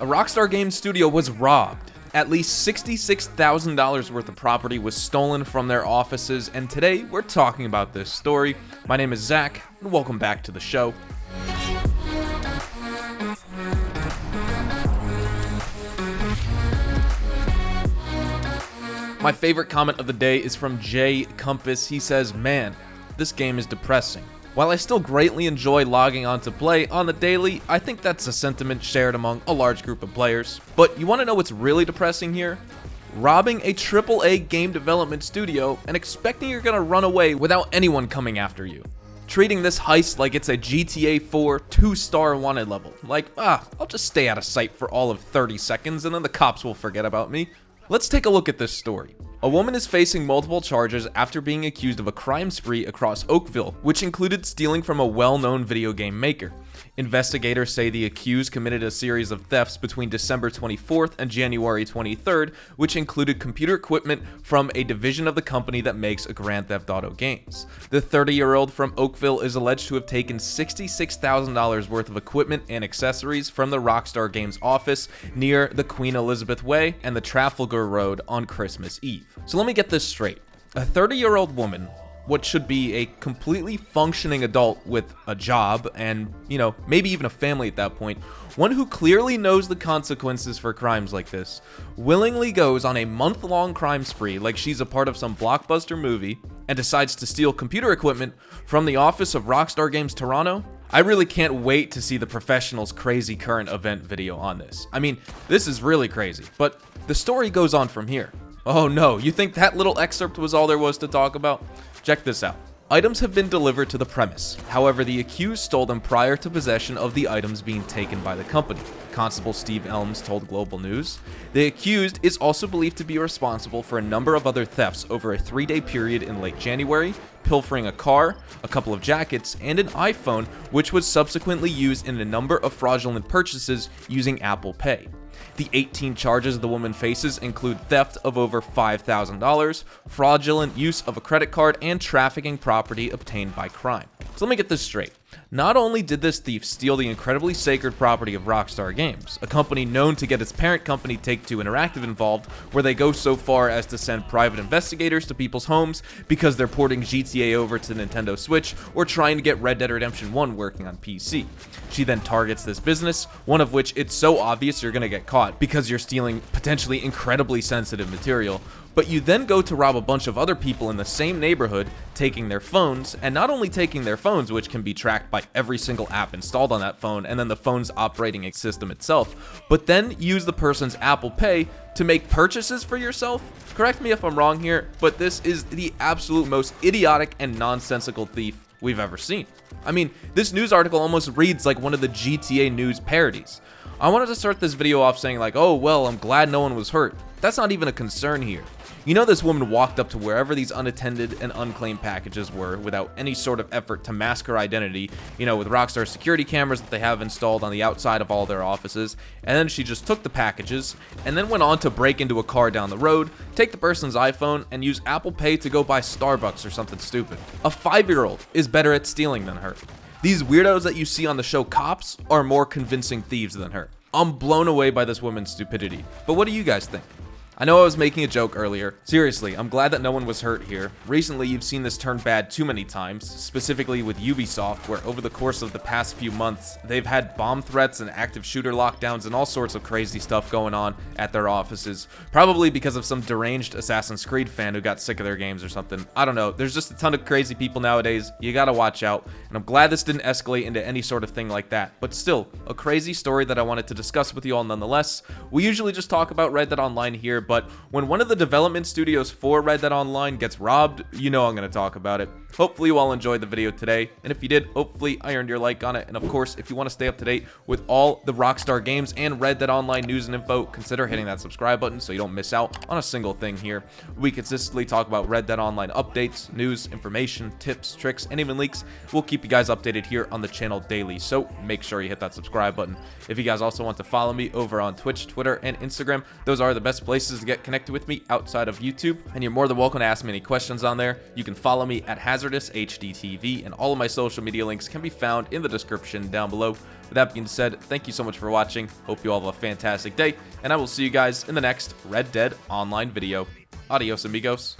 A Rockstar Games studio was robbed. At least $66,000 worth of property was stolen from their offices, and today we're talking about this story. My name is Zach, and welcome back to the show. My favorite comment of the day is from Jay Compass. He says, "Man, this game is depressing. While I still greatly enjoy logging on to play on the daily, I think that's a sentiment shared among a large group of players. But you want to know what's really depressing here? Robbing a AAA game development studio and expecting you're gonna run away without anyone coming after you. Treating this heist like it's a GTA 4 2-star wanted level. Like, I'll just stay out of sight for all of 30 seconds and then the cops will forget about me." Let's take a look at this story. A woman is facing multiple charges after being accused of a crime spree across Oakville, which included stealing from a well-known video game maker. Investigators say the accused committed a series of thefts between December 24th and January 23rd, which included computer equipment from a division of the company that makes Grand Theft Auto games. The 30-year-old from Oakville is alleged to have taken $66,000 worth of equipment and accessories from the Rockstar Games office near the Queen Elizabeth Way and the Trafalgar Road on Christmas Eve. So let me get this straight. A 30-year-old woman, what should be a completely functioning adult with a job and, maybe even a family at that point, one who clearly knows the consequences for crimes like this, willingly goes on a month-long crime spree like she's a part of some blockbuster movie and decides to steal computer equipment from the office of Rockstar Games Toronto? I really can't wait to see the professional's crazy current event video on this. I mean, this is really crazy, but the story goes on from here. Oh no, you think that little excerpt was all there was to talk about? Check this out. Items have been delivered to the premise. However, the accused stole them prior to possession of the items being taken by the company. Constable Steve Elms told Global News. The accused is also believed to be responsible for a number of other thefts over a 3-day period in late January, pilfering a car, a couple of jackets, and an iPhone, which was subsequently used in a number of fraudulent purchases using Apple Pay. The 18 charges the woman faces include theft of over $5,000, fraudulent use of a credit card, and trafficking property obtained by crime. So let me get this straight. Not only did this thief steal the incredibly sacred property of Rockstar Games, a company known to get its parent company Take-Two Interactive involved, where they go so far as to send private investigators to people's homes because they're porting GTA over to Nintendo Switch or trying to get Red Dead Redemption 1 working on PC. She then targets this business, one of which it's so obvious you're gonna get caught because you're stealing potentially incredibly sensitive material. But you then go to rob a bunch of other people in the same neighborhood, taking their phones, and not only taking their phones, which can be tracked by every single app installed on that phone, and then the phone's operating system itself, but then use the person's Apple Pay to make purchases for yourself? Correct me if I'm wrong here, but this is the absolute most idiotic and nonsensical thief we've ever seen. I mean, this news article almost reads like one of the GTA news parodies. I wanted to start this video off saying like, oh well, I'm glad no one was hurt. That's not even a concern here. You know, this woman walked up to wherever these unattended and unclaimed packages were without any sort of effort to mask her identity, with Rockstar security cameras that they have installed on the outside of all their offices, and then she just took the packages and then went on to break into a car down the road, take the person's iPhone, and use Apple Pay to go buy Starbucks or something stupid. A 5-year-old is better at stealing than her. These weirdos that you see on the show Cops are more convincing thieves than her. I'm blown away by this woman's stupidity. But what do you guys think? I know I was making a joke earlier. Seriously, I'm glad that no one was hurt here. Recently, you've seen this turn bad too many times, specifically with Ubisoft, where over the course of the past few months, they've had bomb threats and active shooter lockdowns and all sorts of crazy stuff going on at their offices. Probably because of some deranged Assassin's Creed fan who got sick of their games or something. I don't know. There's just a ton of crazy people nowadays. You gotta watch out. And I'm glad this didn't escalate into any sort of thing like that. But still, a crazy story that I wanted to discuss with you all nonetheless. We usually just talk about Red Dead Online here, but when one of the development studios for Red Dead Online gets robbed, I'm going to talk about it. Hopefully you all enjoyed the video today, and if you did, hopefully I earned your like on it. And of course, if you want to stay up to date with all the Rockstar Games and Red Dead Online news and info, consider hitting that subscribe button so you don't miss out on a single thing here. We consistently talk about Red Dead Online updates, news, information, tips, tricks, and even leaks. We'll keep you guys updated here on the channel daily, so make sure you hit that subscribe button. If you guys also want to follow me over on Twitch, Twitter, and Instagram, those are the best places places to get connected with me outside of YouTube, and you're more than welcome to ask me any questions on there. You can follow me at HazardousHDTV, and all of my social media links can be found in the description down below. With that being said, thank you so much for watching. Hope you all have a fantastic day, and I will see you guys in the next Red Dead Online video. Adios, amigos.